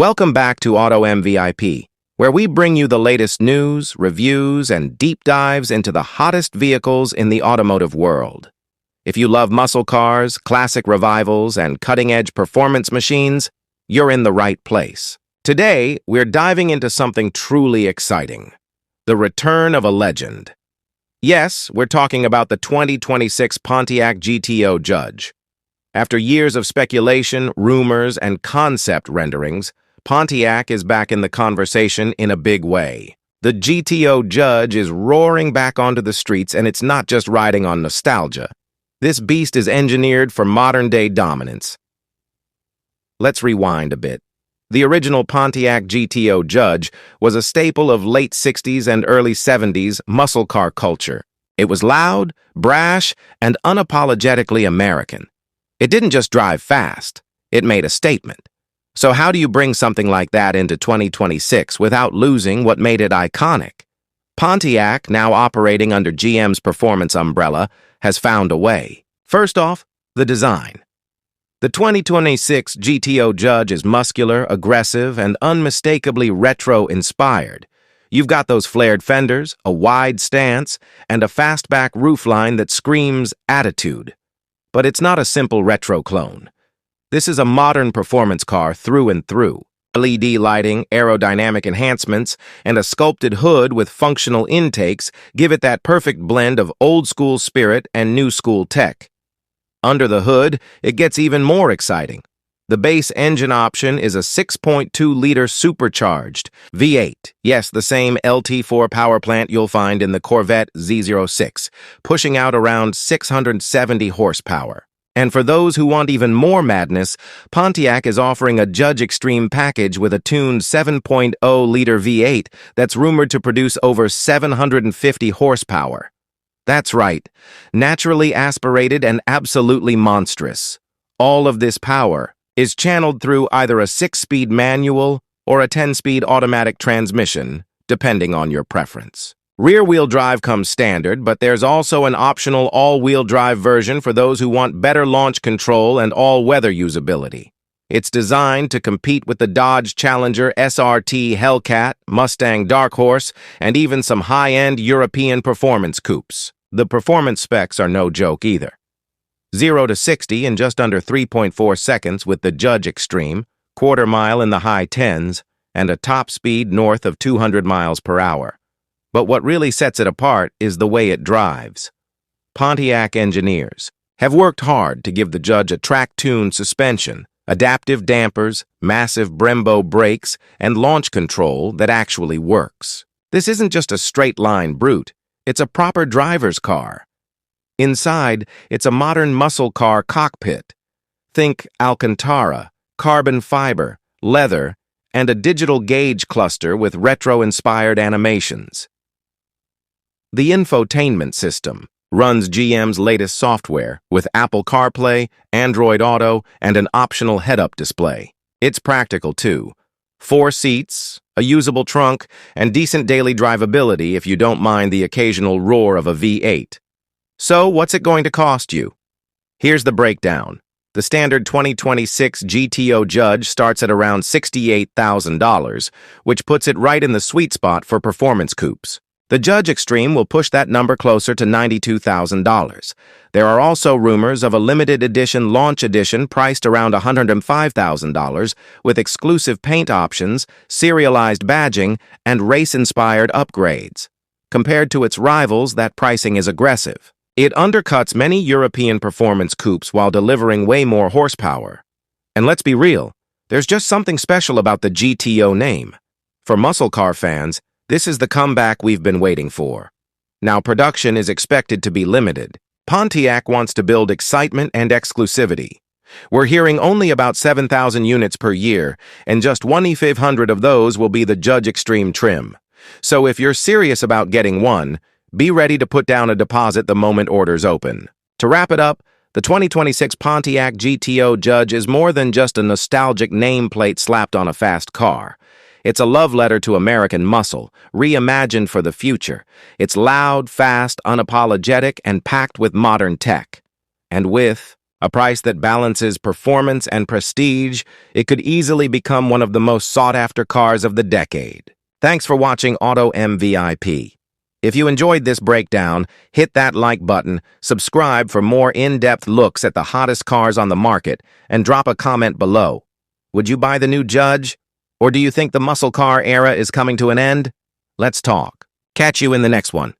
Welcome back to Auto Mvip, where we bring you the latest news, reviews, and deep dives into the hottest vehicles in the automotive world. If you love muscle cars, classic revivals, and cutting-edge performance machines, you're in the right place. Today, we're diving into something truly exciting: the return of a legend. Yes, we're talking about the 2026 Pontiac GTO Judge. After years of speculation, rumors, and concept renderings, Pontiac is back in the conversation in a big way. The GTO Judge is roaring back onto the streets, and it's not just riding on nostalgia. This beast is engineered for modern-day dominance. Let's rewind a bit. The original Pontiac GTO Judge was a staple of late 60s and early 70s muscle car culture. It was loud, brash, and unapologetically American. It didn't just drive fast, it made a statement. So how do you bring something like that into 2026 without losing what made it iconic? Pontiac, now operating under GM's performance umbrella, has found a way. First off, the design. The 2026 GTO Judge is muscular, aggressive, and unmistakably retro-inspired. You've got those flared fenders, a wide stance, and a fastback roofline that screams attitude. But it's not a simple retro clone. This is a modern performance car through and through. LED lighting, aerodynamic enhancements, and a sculpted hood with functional intakes give it that perfect blend of old-school spirit and new-school tech. Under the hood, it gets even more exciting. The base engine option is a 6.2-liter supercharged V8. Yes, the same LT4 power plant you'll find in the Corvette Z06, pushing out around 670 horsepower. And for those who want even more madness, Pontiac is offering a Judge Extreme package with a tuned 7.0-liter V8 that's rumored to produce over 750 horsepower. That's right, naturally aspirated and absolutely monstrous. All of this power is channeled through either a 6-speed manual or a 10-speed automatic transmission, depending on your preference. Rear-wheel drive comes standard, but there's also an optional all-wheel drive version for those who want better launch control and all-weather usability. It's designed to compete with the Dodge Challenger SRT Hellcat, Mustang Dark Horse, and even some high-end European performance coupes. The performance specs are no joke either. 0 to 60 in just under 3.4 seconds with the Judge Extreme, quarter mile in the high 10s, and a top speed north of 200 miles per hour. But what really sets it apart is the way it drives. Pontiac engineers have worked hard to give the Judge a track-tuned suspension, adaptive dampers, massive Brembo brakes, and launch control that actually works. This isn't just a straight-line brute, it's a proper driver's car. Inside, it's a modern muscle car cockpit. Think Alcantara, carbon fiber, leather, and a digital gauge cluster with retro-inspired animations. The infotainment system runs GM's latest software with Apple CarPlay, Android Auto, and an optional head-up display. It's practical, too. 4 seats, a usable trunk, and decent daily drivability if you don't mind the occasional roar of a V8. So, what's it going to cost you? Here's the breakdown. The standard 2026 GTO Judge starts at around $68,000, which puts it right in the sweet spot for performance coupes. The Judge Extreme will push that number closer to $92,000. There are also rumors of a limited edition launch edition priced around $105,000 with exclusive paint options, serialized badging, and race-inspired upgrades. Compared to its rivals, that pricing is aggressive. It undercuts many European performance coupes while delivering way more horsepower. And let's be real, there's just something special about the GTO name. For muscle car fans, this is the comeback we've been waiting for. Now, production is expected to be limited. Pontiac wants to build excitement and exclusivity. We're hearing only about 7,000 units per year, and just 2,500 of those will be the Judge Extreme trim. So if you're serious about getting one, be ready to put down a deposit the moment orders open. To wrap it up, the 2026 Pontiac GTO Judge is more than just a nostalgic nameplate slapped on a fast car. It's a love letter to American muscle, reimagined for the future. It's loud, fast, unapologetic, and packed with modern tech. And with A price that balances performance and prestige, it could easily become one of the most sought-after cars of the decade. Thanks for watching Auto MVIP. If you enjoyed this breakdown, hit that like button, subscribe for more in-depth looks at the hottest cars on the market, and drop a comment below. Would you buy the new Judge? Or do you think the muscle car era is coming to an end? Let's talk. Catch you in the next one.